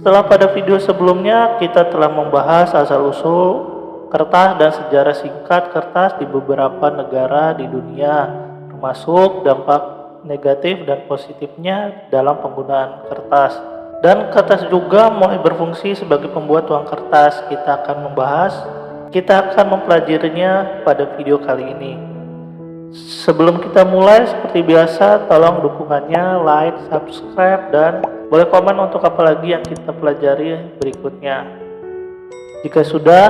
Setelah pada video sebelumnya kita telah membahas asal-usul kertas dan sejarah singkat kertas di beberapa negara di dunia, termasuk dampak negatif dan positifnya dalam penggunaan kertas. Dan kertas juga mulai berfungsi sebagai pembuat uang kertas. Kita akan mempelajarinya pada video kali ini. Sebelum kita mulai, seperti biasa, tolong dukungannya, like, subscribe, dan boleh komen untuk apa lagi yang kita pelajari berikutnya. Jika sudah,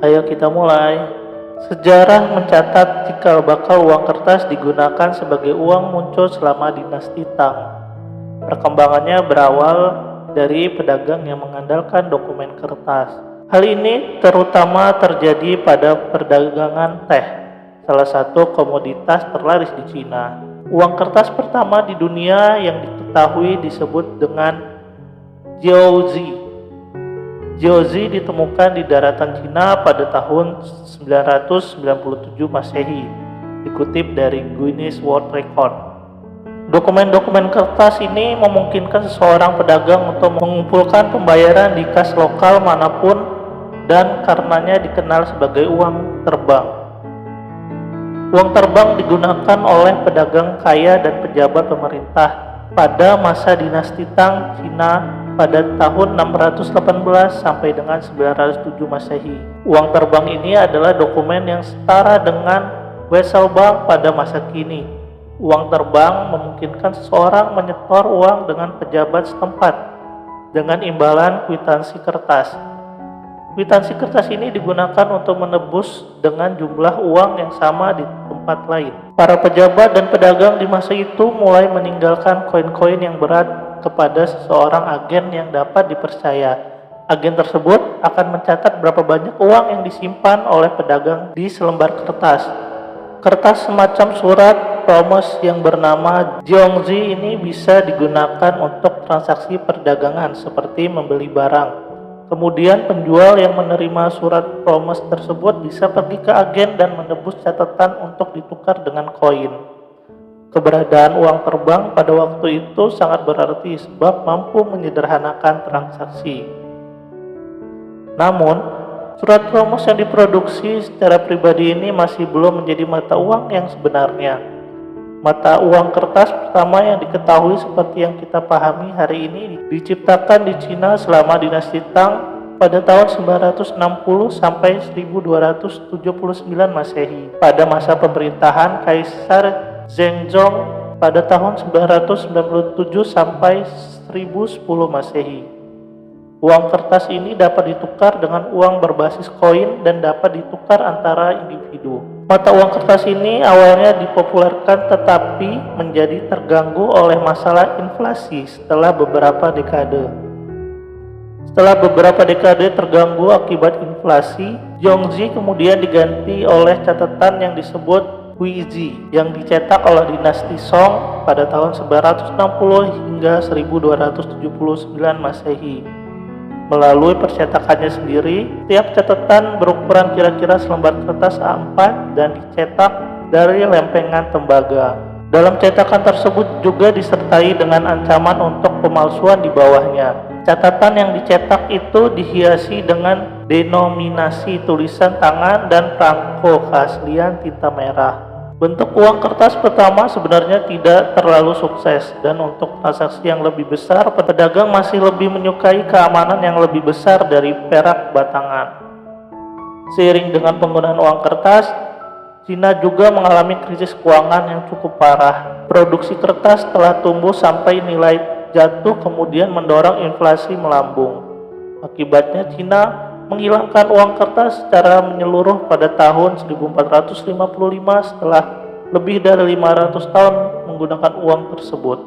ayo kita mulai. Sejarah mencatat cikal bakal uang kertas digunakan sebagai uang muncul selama dinasti Tang. Perkembangannya berawal dari pedagang yang mengandalkan dokumen kertas. Hal ini terutama terjadi pada perdagangan teh, salah satu komoditas terlaris di Cina. Uang kertas pertama di dunia yang diketahui disebut dengan jiaozi. Jiaozi ditemukan di daratan Cina pada tahun 997 Masehi, dikutip dari Guinness World Record. Dokumen-dokumen kertas ini memungkinkan seseorang pedagang untuk mengumpulkan pembayaran di kas lokal manapun dan karenanya dikenal sebagai uang terbang. Uang terbang digunakan oleh pedagang kaya dan pejabat pemerintah pada masa dinasti Tang Cina pada tahun 618 sampai dengan 907 Masehi. Uang terbang ini adalah dokumen yang setara dengan Weselbank pada masa kini. Uang terbang memungkinkan seseorang menyetor uang dengan pejabat setempat dengan imbalan kwitansi kertas. Kwitansi kertas ini digunakan untuk menebus dengan jumlah uang yang sama di tempat lain. Para pejabat dan pedagang di masa itu mulai meninggalkan koin-koin yang berat kepada seseorang agen yang dapat dipercaya. Agen tersebut akan mencatat berapa banyak uang yang disimpan oleh pedagang di selembar kertas. Kertas semacam surat promes yang bernama jiaozi ini bisa digunakan untuk transaksi perdagangan seperti membeli barang. Kemudian penjual yang menerima surat promes tersebut bisa pergi ke agen dan menebus catatan untuk ditukar dengan koin. Keberadaan uang terbang pada waktu itu sangat berarti sebab mampu menyederhanakan transaksi. Namun, surat promes yang diproduksi secara pribadi ini masih belum menjadi mata uang yang sebenarnya. Mata uang kertas pertama yang diketahui seperti yang kita pahami hari ini diciptakan di Cina selama dinasti Tang pada tahun 960 sampai 1279 Masehi. Pada masa pemerintahan Kaisar Zhengzong pada tahun 997 sampai 1010 Masehi. Uang kertas ini dapat ditukar dengan uang berbasis koin dan dapat ditukar antara individu. Mata uang kertas ini awalnya dipopulerkan tetapi menjadi terganggu oleh masalah inflasi setelah beberapa dekade. Setelah beberapa dekade terganggu akibat inflasi, jiaozi kemudian diganti oleh catatan yang disebut huizi yang dicetak oleh dinasti Song pada tahun 960 hingga 1279 Masehi. Melalui percetakannya sendiri, tiap catatan berukuran kira-kira selembar kertas A4 dan dicetak dari lempengan tembaga. Dalam cetakan tersebut juga disertai dengan ancaman untuk pemalsuan di bawahnya. Catatan yang dicetak itu dihiasi dengan denominasi tulisan tangan dan perangko keaslian tinta merah. Bentuk uang kertas pertama sebenarnya tidak terlalu sukses dan untuk transaksi yang lebih besar, pedagang masih lebih menyukai keamanan yang lebih besar dari perak batangan. Seiring dengan penggunaan uang kertas, Cina juga mengalami krisis keuangan yang cukup parah. Produksi kertas telah tumbuh sampai nilai jatuh kemudian mendorong inflasi melambung. Akibatnya Cina menghilangkan uang kertas secara menyeluruh pada tahun 1455 setelah lebih dari 500 tahun menggunakan uang tersebut.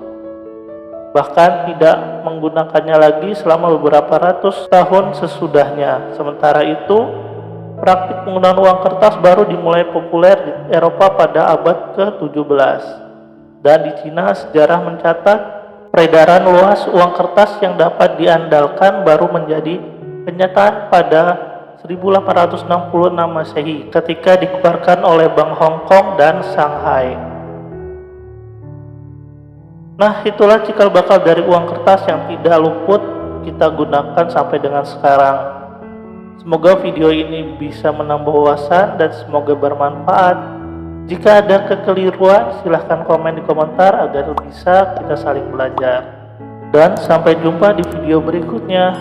Bahkan tidak menggunakannya lagi selama beberapa ratus tahun sesudahnya. Sementara itu, praktik penggunaan uang kertas baru dimulai populer di Eropa pada abad ke-17. Dan di Cina, sejarah mencatat peredaran luas uang kertas yang dapat diandalkan baru menjadi kenyataan pada 1866 Masehi ketika dikeluarkan oleh Bank Hong Kong dan Shanghai. Nah, itulah cikal bakal dari uang kertas yang tidak luput kita gunakan sampai dengan sekarang. Semoga video ini bisa menambah wawasan dan semoga bermanfaat. Jika ada kekeliruan, silahkan komen di komentar agar bisa kita saling belajar. Dan sampai jumpa di video berikutnya.